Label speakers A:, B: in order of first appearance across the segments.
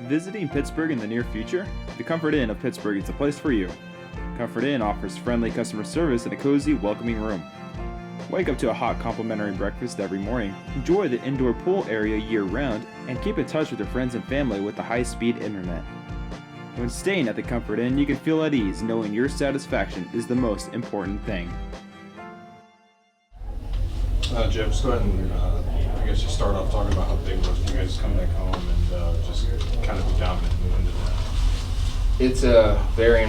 A: Visiting Pittsburgh in the near future? The Comfort Inn of Pittsburgh is the place for you. Comfort Inn offers friendly customer service and a cozy, welcoming room. Wake up to a hot complimentary breakfast every morning, enjoy the indoor pool area year-round, and keep in touch with your friends and family with the high-speed internet. When staying at the Comfort Inn, you can feel at ease knowing your satisfaction is the most important thing.
B: Jeff, let's go ahead and I guess just start off talking about how big it was for you guys to come back home and just kind of be dominant and win today.
C: It's very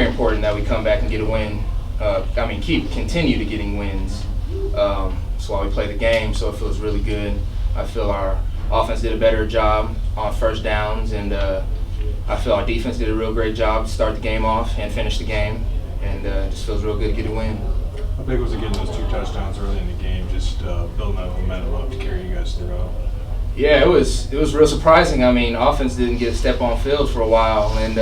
C: important that we come back and get a win. Continue to getting wins. That's why we play the game, so it feels really good. I feel our offense did a better job on first downs, and I feel our defense did a real great job to start the game off and finish the game, and it just feels real good to get a win.
B: How big was it getting those 2 touchdowns early in the game, just building that momentum up to carry you guys through?
C: Yeah, it was real surprising. I mean, offense didn't get a step on field for a while, and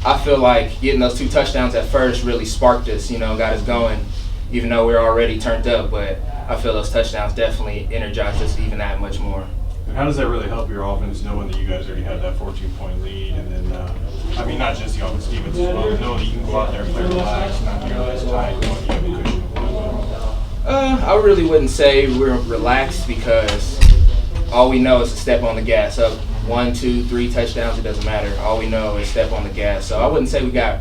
C: I feel like getting those 2 touchdowns at first really sparked us, got us going, even though we were already turned up. But I feel those touchdowns definitely energized us even that much more.
B: And how does that really help your offense, knowing that you guys already had that 14-point lead, and then, not just the offense, defense as well, but knowing that you can go out there and play relaxed, not nearly as tight, knowing you have a cushion?
C: I really wouldn't say we're relaxed, because all we know is to step on the gas. Up 1, 2, 3 touchdowns, it doesn't matter. All we know is step on the gas. So I wouldn't say we got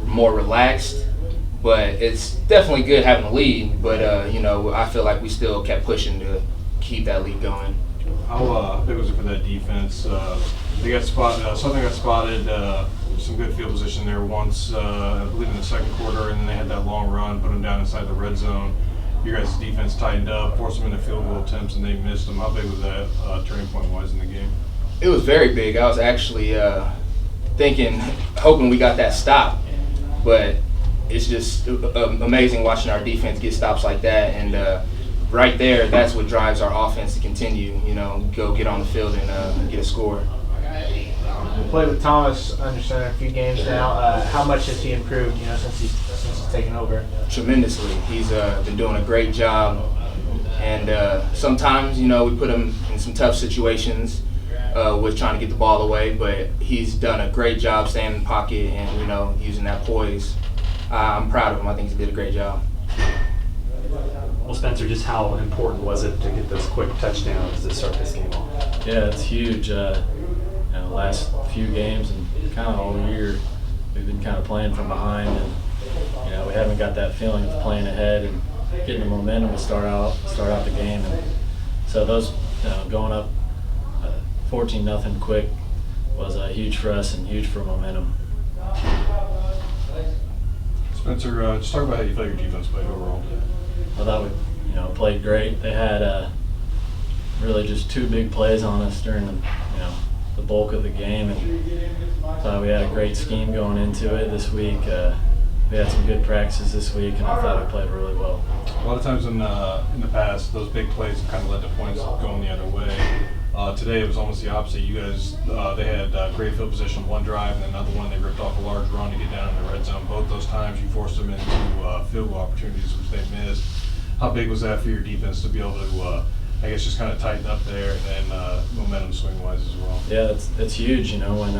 C: more relaxed, but it's definitely good having a lead. But I feel like we still kept pushing to keep that lead going.
B: How big was it for that defense? They got spotted. Something got spotted. Some good field position there once, I believe in the second quarter, and then they had that long run, put them down inside the red zone. Your guys' defense tightened up, forced them into field goal attempts, and they missed them. How big was that turning point-wise in the game?
C: It was very big. I was actually hoping we got that stop, but it's just amazing watching our defense get stops like that, and right there, that's what drives our offense to continue, go get on the field and get a score.
D: You played with Thomas under center a few games now. How much has he improved, since he's taken over?
C: Tremendously. He's been doing a great job, and sometimes, we put him in some tough situations with trying to get the ball away, but he's done a great job staying in the pocket and, using that poise. I'm proud of him. I think he did a great job.
E: Well, Spencer, just how important was it to get those quick touchdowns to start this game off?
F: Yeah, it's huge. Last few games and kind of all year, we've been kind of playing from behind, and we haven't got that feeling of playing ahead and getting the momentum to start out the game. And so those going up 14-0 quick was huge for us and huge for momentum.
B: Spencer, just talk about how you felt your defense played overall.
F: I thought we, played great. They had really just 2 big plays on us during the bulk of the game, and thought we had a great scheme going into it this week. We had some good practices this week, and I thought we played really well.
B: A lot of times in the past, those big plays have kind of led to points going the other way. Today it was almost the opposite. You guys, they had great field position one drive, and then another one they ripped off a large run to get down in the red zone. Both those times you forced them into field goal opportunities, which they missed. How big was that for your defense to be able to, just kind of tighten up there, and then momentum swing-wise as well?
F: Yeah, it's huge. When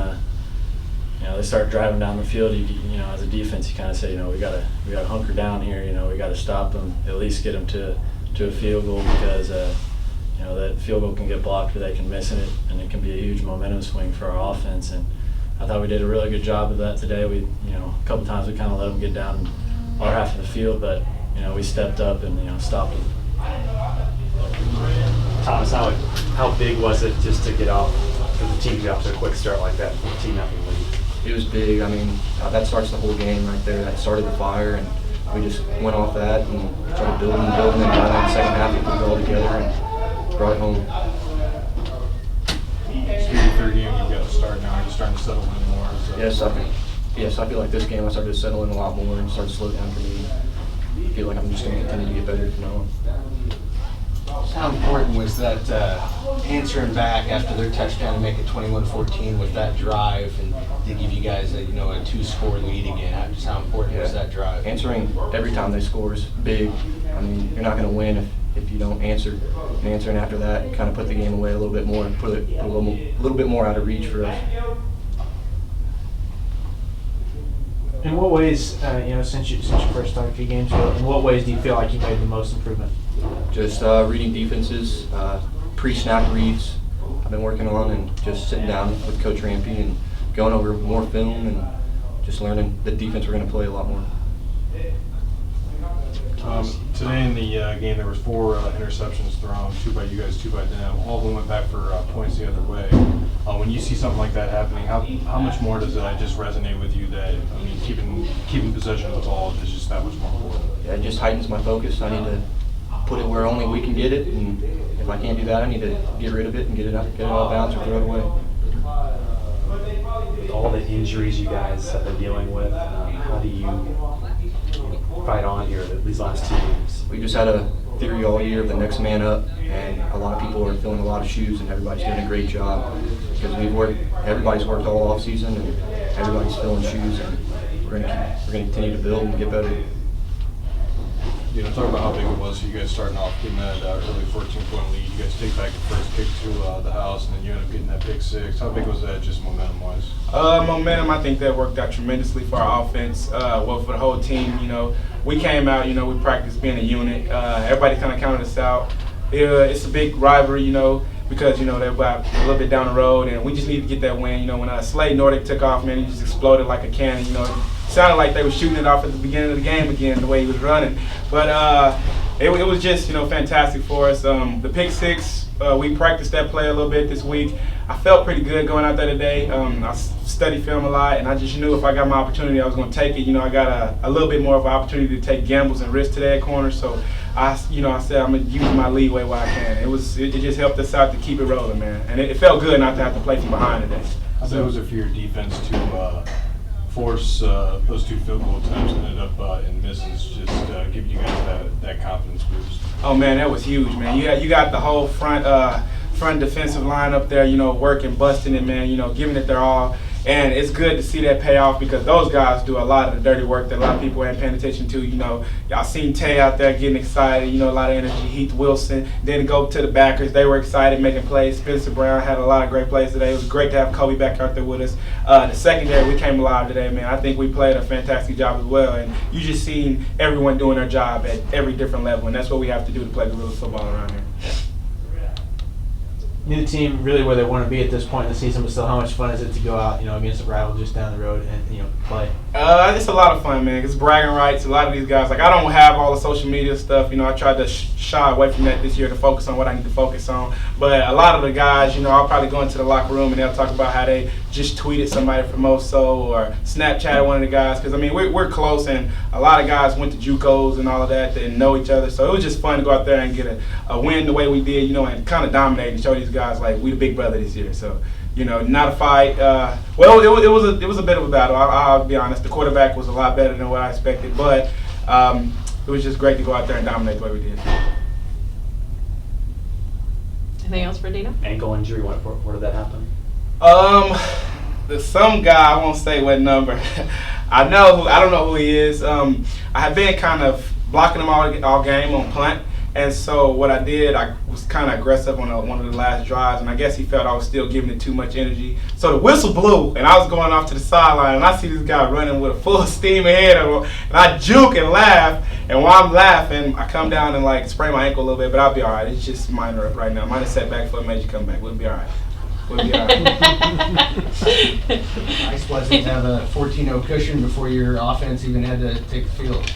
F: they start driving down the field, as a defense, you kind of say, we gotta hunker down here. We gotta stop them, at least get them to a field goal, because that field goal can get blocked or they can miss it, and it can be a huge momentum swing for our offense. And I thought we did a really good job of that today. We, a couple times we kind of let them get down our half of the field, but we stepped up and stopped them.
E: Thomas, how big was it just to get off, for the team to get off to a quick start like that, 14-0 lead?
G: It was big. That starts the whole game right there. That started the fire, and we just went off that and started building, and by the second half we put it all together and brought it home.
B: Speaking of third game, you've got to start now. You're starting to settle in more. So.
G: Yes, I feel like this game I started to settle in a lot more and started to slow down for me. I feel like I'm just going to continue to get better from now on.
H: How important was that answering back after their touchdown to make it 21-14 with that drive and to give you guys a 2-score lead again? Just how important was that drive?
G: Answering every time they score is big. You're not going to win if you don't answer and after that, kind of put the game away a little bit more and put a little bit more out of reach for us.
D: In what ways, since you first started a few games ago, in what ways do you feel like you made the most improvement?
G: Just reading defenses, pre-snap reads I've been working on, and just sitting down with Coach Rampy and going over more film and just learning the defense we're going to play a lot more.
B: Today in the game, there was 4 interceptions thrown, 2 by you guys, 2 by them. All of them went back for points the other way. When you see something like that happening, how much more does that just resonate with you? That keeping possession of the ball is just that much more important.
G: Yeah, it just heightens my focus. I need to put it where only we can get it, and if I can't do that, I need to get rid of it and get it out of bounds or throw it away.
E: With all the injuries you guys have been dealing with, how do you fight on here these last 2 games?
G: We just had a theory all year of the next man up, and a lot of people are filling a lot of shoes, and everybody's doing a great job because everybody's worked all off season, and everybody's filling shoes, and we're gonna continue to build and get better.
B: Talk about how big it was for you guys starting off, getting that early 14-point lead. You guys take back the first kick to the house, and then you end up getting that pick 6. How big was that, just momentum-wise?
I: Momentum, I think that worked out tremendously for our offense, for the whole team. We came out, we practiced being a unit. Everybody kind of counted us out. It's a big rivalry, because, they're about a little bit down the road, and we just need to get that win. When Slade Nordic took off, man, he just exploded like a cannon, Sounded like they were shooting it off at the beginning of the game again, the way he was running. But it was just, fantastic for us. The pick 6, we practiced that play a little bit this week. I felt pretty good going out there today. I studied film a lot, and I just knew if I got my opportunity, I was going to take it. I got a little bit more of an opportunity to take gambles and risks today at corner. So I said I'm going to use my leeway while I can. It just helped us out to keep it rolling, man. And it felt good not to have to play from behind today.
B: How was it for your defense to force those 2 field goal attempts and ended up in misses, just giving you guys that confidence boost?
I: Oh man, that was huge, man. You got the whole front defensive line up there, working, busting it, man, giving it their all. And it's good to see that pay off because those guys do a lot of the dirty work that a lot of people ain't paying attention to. Y'all seen Tay out there getting excited, a lot of energy. Heath Wilson, then go to the backers. They were excited making plays. Spencer Brown had a lot of great plays today. It was great to have Kobe back out there with us. The secondary, we came alive today, man. I think we played a fantastic job as well. And you just seen everyone doing their job at every different level. And that's what we have to do to play guerrilla football around here.
D: New team really where they want to be at this point in the season, but still, how much fun is it to go out, against a rival just down the road and play?
I: It's a lot of fun, man. It's bragging rights. A lot of these guys, I don't have all the social media stuff. I tried to shy away from that this year to focus on what I need to focus on. But a lot of the guys, I'll probably go into the locker room and they'll talk about how they just tweeted somebody from Moso or Snapchatted one of the guys. Because we're close, and a lot of guys went to JUCOs and all of that and know each other. So it was just fun to go out there and get a win the way we did, and kind of dominate and show these guys like we the big brother this year. So, not a fight. It was a bit of a battle. I'll be honest. The quarterback was a lot better than what I expected, but it was just great to go out there and dominate the way we did.
J: Anything else for Dino?
E: Ankle injury. Where did that happen?
I: Some guy, I won't say what number. I don't know who he is. I have been kind of blocking him all game on punt. And so what I did, I was kind of aggressive on one of the last drives, and I guess he felt I was still giving it too much energy. So the whistle blew, and I was going off to the sideline, and I see this guy running with a full steam ahead of him, and I juke and laugh. And while I'm laughing, I come down and sprain my ankle a little bit, but I'll be all right. It's just minor up right now. Minor setback for a major comeback. We'll be all right.
H: Nice was it to have a 14-0 cushion before your offense even had to take the field?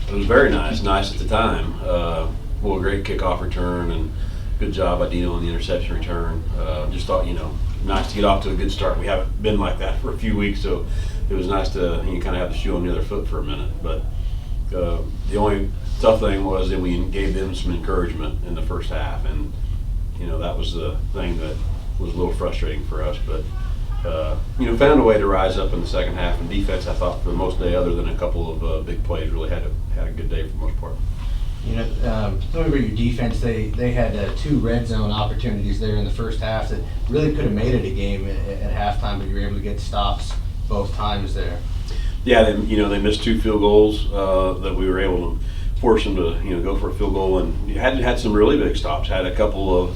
K: It was very nice at the time. Well, a great kickoff return and good job by Dino on the interception return. Just thought, nice to get off to a good start. We haven't been like that for a few weeks, so it was nice to kind of have the shoe on the other foot for a minute. But the only tough thing was that we gave them some encouragement in the first half, and that was the thing that was a little frustrating for us. But found a way to rise up in the second half. And defense, I thought for the most day, other than a couple of big plays, really had a good day for the most part.
H: Over your defense, they had 2 red zone opportunities there in the first half that really could have made it a game at halftime, but you were able to get stops both times there.
K: Yeah, they missed 2 field goals that we were able to forced them to go for a field goal, and you had some really big stops. Had a couple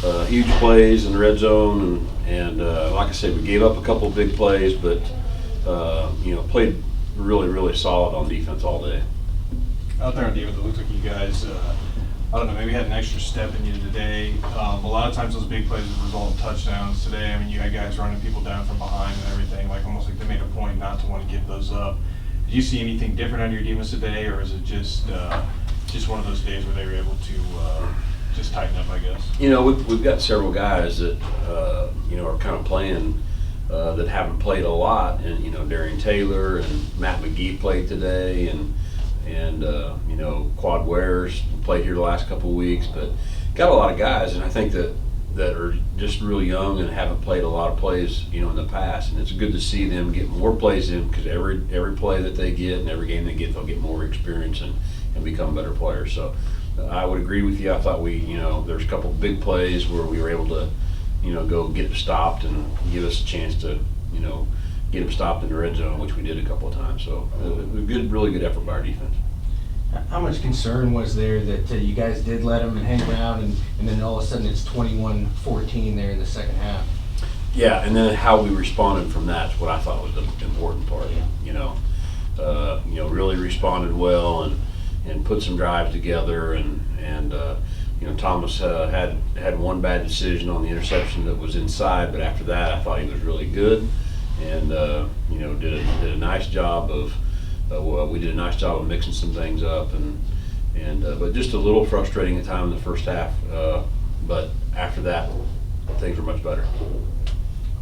K: of huge plays in the red zone, and like I said, we gave up a couple of big plays, but played really solid on defense all day.
B: Out there on defense, it looks like you guys, I don't know, maybe had an extra step in you today. A lot of times those big plays result in touchdowns. Today, I mean, you had guys running people down from behind and everything, like almost like they made a point not to want to give those up. Did you see anything different out of your defense today, or is it just one of those days where they were able to just tighten up, I guess?
K: We've got several guys that are kind of playing that haven't played a lot, and Darian Taylor and Matt McGee played today, and Quad Wares played here the last couple of weeks, but got a lot of guys, and I think that are just really young and haven't played a lot of plays, in the past, and it's good to see them get more plays in, because every play that they get and every game they get, they'll get more experience and become better players. So I would agree with you. I thought there's a couple big plays where we were able to, go get it stopped and give us a chance to, get them stopped in the red zone, which we did a couple of times. So really good effort by our defense.
H: How much concern was there that you guys did let them hang around, and then all of a sudden it's 21-14 there in the second half?
K: Yeah, and then how we responded from that is what I thought was the important part. Really responded well and put some drives together, and Thomas had one bad decision on the interception that was inside, but after that I thought he was really good, and did a nice job of. We did a nice job of mixing some things up, but just a little frustrating at time in the first half. But after that, things were much better.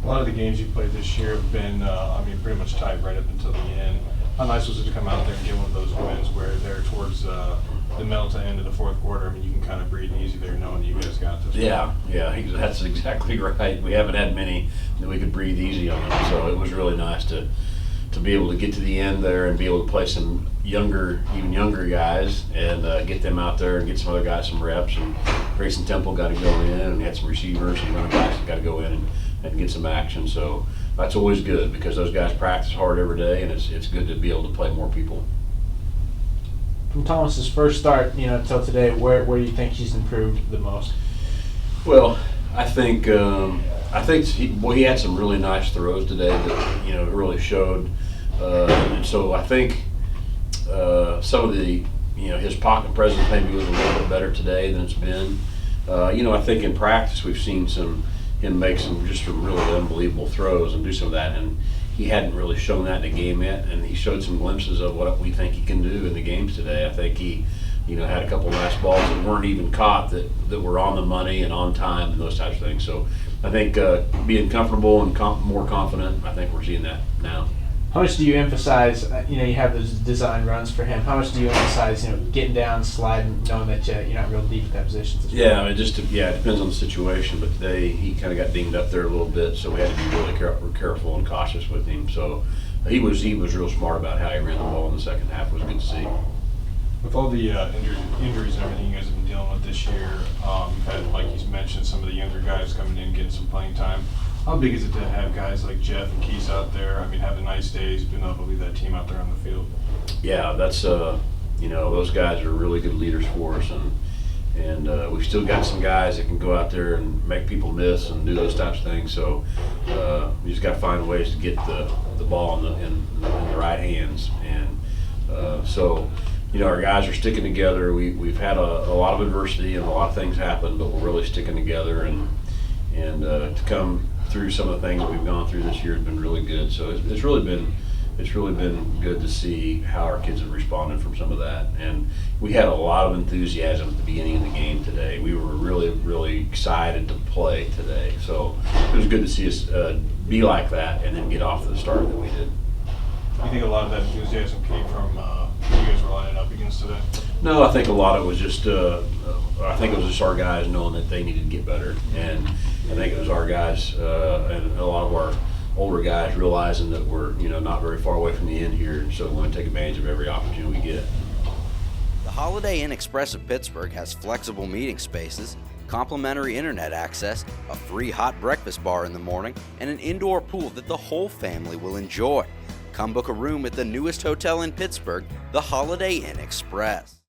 B: A lot of the games you played this year have been, pretty much tied right up until the end. How nice was it to come out there and get one of those wins where they're towards the middle to end of the fourth quarter? I mean, you can kind of breathe easy there knowing that you guys got this.
K: Yeah, that's exactly right. We haven't had many that we could breathe easy on, so it was really nice to be able to get to the end there and be able to play some even younger guys and get them out there and get some other guys some reps. And Grayson Temple got to go in, and we had some receivers and running backs that got to go in and get some action. So that's always good, because those guys practice hard every day, and it's good to be able to play more people.
D: From Thomas's first start, until today, where do you think he's improved the most?
K: Well, I think he had some really nice throws today that really showed, and so I think some of the his pocket presence maybe was a little bit better today than it's been. I think in practice we've seen him make some really unbelievable throws and do some of that, and he hadn't really shown that in the game yet, and he showed some glimpses of what we think he can do in the games today. I think he had a couple of nice balls that weren't even caught that were on the money and on time and those types of things. So I think being comfortable and more confident, I think we're seeing that now.
D: How much do you emphasize, you have those design runs for him, how much do you emphasize, getting down, sliding, knowing that you're not real deep at that position?
K: Yeah, it depends on the situation, but today he kind of got dinged up there a little bit, so we had to be really careful and cautious with him. So he was real smart about how he ran the ball in the second half. It was good to see.
B: With all the injuries and everything you guys have been dealing with this year, you've had, like he's mentioned, some of the younger guys coming in, getting some playing time. How big is it to have guys like Jeff and Keith out there? Having nice days, being able to lead that team out there on the field.
K: Yeah, that's those guys are really good leaders for us, and we've still got some guys that can go out there and make people miss and do those types of things. So we just got to find ways to get the ball in the right hands, and so. Our guys are sticking together. We've had a lot of adversity and a lot of things happen, but we're really sticking together, and to come through some of the things that we've gone through this year has been really good. So it's really been good to see how our kids have responded from some of that. And we had a lot of enthusiasm at the beginning of the game today. We were really excited to play today. So it was good to see us be like that and then get off to the start that we did.
B: Do you think a lot of that enthusiasm came from you guys were lining up against today?
K: No, I think a lot of it was just our guys knowing that they needed to get better, and I think it was our guys and a lot of our older guys realizing that we're not very far away from the end here, and so we want to take advantage of every opportunity we get.
L: The Holiday Inn Express of Pittsburgh has flexible meeting spaces, complimentary internet access, a free hot breakfast bar in the morning, and an indoor pool that the whole family will enjoy. Come book a room at the newest hotel in Pittsburgh, the Holiday Inn Express.